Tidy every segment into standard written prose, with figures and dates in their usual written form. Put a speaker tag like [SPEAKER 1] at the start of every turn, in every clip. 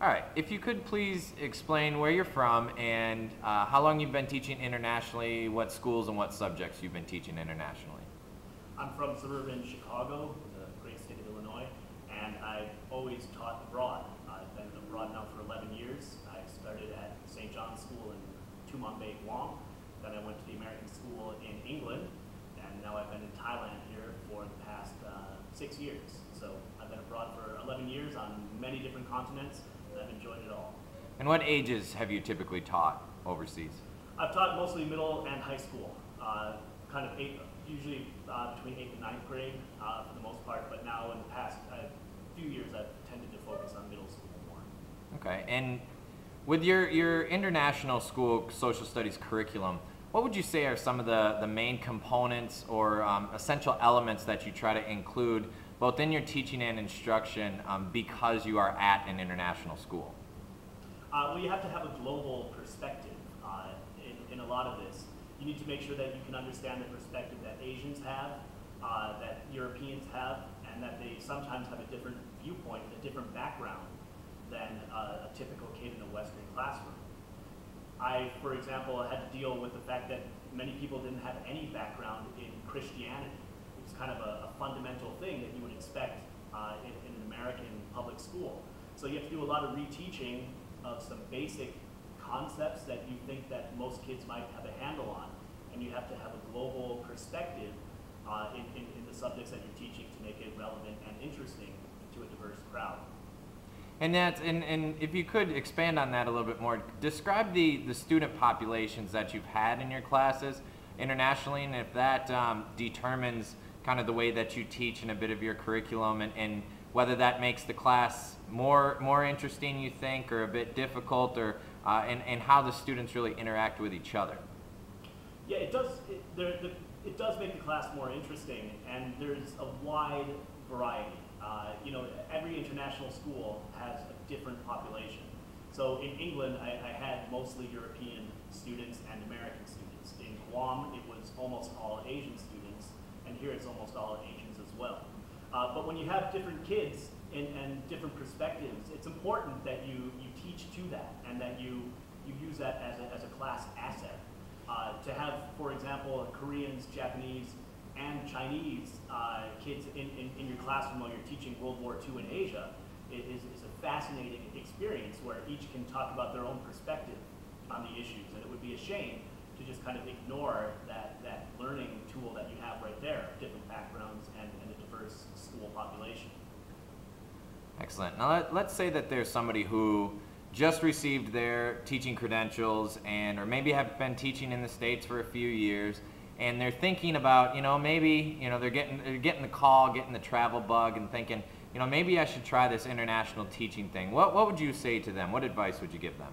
[SPEAKER 1] All right, if you could please explain where you're from and how long you've been teaching internationally, what schools and what subjects you've been teaching internationally.
[SPEAKER 2] I'm from suburban Chicago, the great state of Illinois, and I've always taught abroad. I've been abroad now for 11 years. I started at St. John's School in Tumanbay, Guam. Then I went to the American School in England, and now I've been in Thailand here for the past 6 years. So I've been abroad for 11 years on many different continents, and I've enjoyed it all.
[SPEAKER 1] And what ages have you typically taught overseas?
[SPEAKER 2] I've taught mostly middle and high school, usually between 8th and 9th grade for the most part, but now in the past few years I've tended to focus on middle school more.
[SPEAKER 1] Okay, and with your international school social studies curriculum, what would you say are some of the main components or essential elements that you try to include both in your teaching and instruction because you are at an international school?
[SPEAKER 2] Well, you have to have a global perspective in a lot of this. You need to make sure that you can understand the perspective that Asians have, that Europeans have, and that they sometimes have a different viewpoint, a different background than a typical kid in a Western classroom. I, for example, had to deal with the fact that many people didn't have any background in Christianity. It was kind of a fundamental thing that you would expect in an American public school. So you have to do a lot of reteaching of some basic concepts that you think that most kids might have a handle on, and you have to have a global perspective in the subjects that you're teaching to make it relevant and interesting to a diverse crowd.
[SPEAKER 1] And if you could expand on that a little bit more, describe the student populations that you've had in your classes internationally, and if that determines kind of the way that you teach and a bit of your curriculum, and whether that makes the class more interesting, you think, or a bit difficult, or and how the students really interact with each other.
[SPEAKER 2] Yeah, it does. It does make the class more interesting, and there's a wide variety. You know, every international school has a different population. So in England, I had mostly European students and American students. In Guam, it was almost all Asian students, and here it's almost all Asians as well. But when you have different kids and different perspectives, it's important that you teach to that, and that you use that as a class asset. To have, for example, Koreans, Japanese, and Chinese kids in your classroom while you're teaching World War II in Asia is a fascinating experience where each can talk about their own perspective on the issues. And it would be a shame to just kind of ignore that learning tool that you have right there, different backgrounds and a diverse school population.
[SPEAKER 1] Excellent. Now let's say that there's somebody who just received their teaching credentials or maybe have been teaching in the States for a few years, and they're thinking about, maybe, they're getting the call, getting the travel bug, and thinking, maybe I should try this international teaching thing. What would you say to them? What advice would you give them?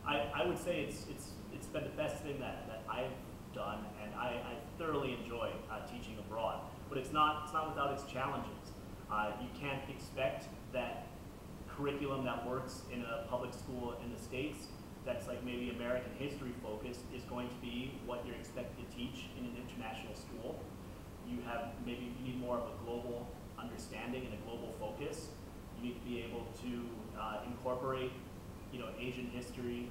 [SPEAKER 2] I would say it's been the best thing that I've done, and I thoroughly enjoy teaching abroad. But it's not without its challenges. You can't expect that curriculum that works in a public school in the States that's like maybe American history focused is going to be what you're expected to teach in an international school. You need more of a global understanding and a global focus. You need to be able to incorporate, Asian history,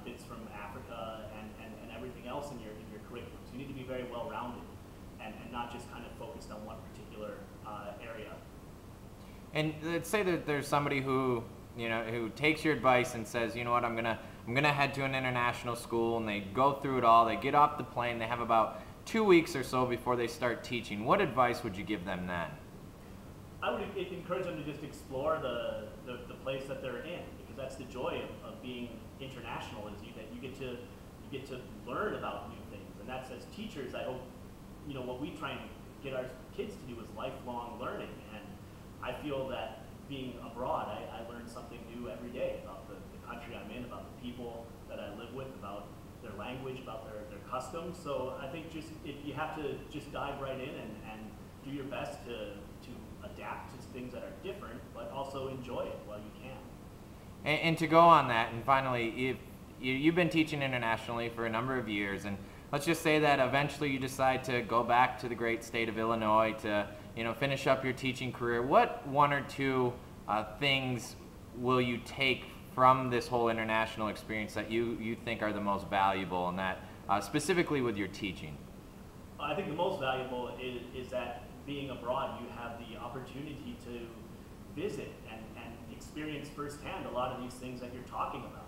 [SPEAKER 2] bits from Africa, and everything else in your curriculum. So you need to be very well rounded and not just kind of focused on one particular area.
[SPEAKER 1] And let's say that there's somebody who takes your advice and says, you know what, I'm gonna head to an international school, and they go through it all, they get off the plane, they have about 2 weeks or so before they start teaching. What advice would you give them then?
[SPEAKER 2] I would encourage them to just explore the place that they're in, because that's the joy of being international, is that you get to learn about new things. And that's, as teachers, I hope, what we try and get our kids to do is lifelong learning. And I feel that being abroad, I learn something new every day about the country I'm in, about the people that I live with, about their language, about their customs. So I think you have to just dive right in and do your best to adapt to things that are different, but also enjoy it while you can.
[SPEAKER 1] And to go on that, and finally, if you've been teaching internationally for a number of years, and let's just say that eventually you decide to go back to the great state of Illinois to finish up your teaching career, what one or two things will you take from this whole international experience that you think are the most valuable, and that specifically with your teaching?
[SPEAKER 2] I think the most valuable is that being abroad, you have the opportunity to visit and experience firsthand a lot of these things that you're talking about.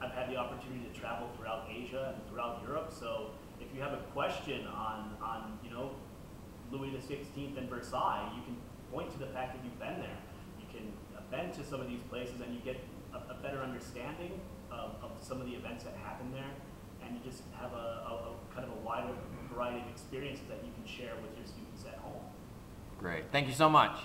[SPEAKER 2] I've had the opportunity to travel throughout Asia and throughout Europe, so if you have a question on you know, Louis XVI and Versailles, you can point to the fact that you've been there. You can been to some of these places and you get a better understanding of some of the events that happen there, and you just have a kind of a wider variety of experiences that you can share with your students at home.
[SPEAKER 1] Great. Thank you so much.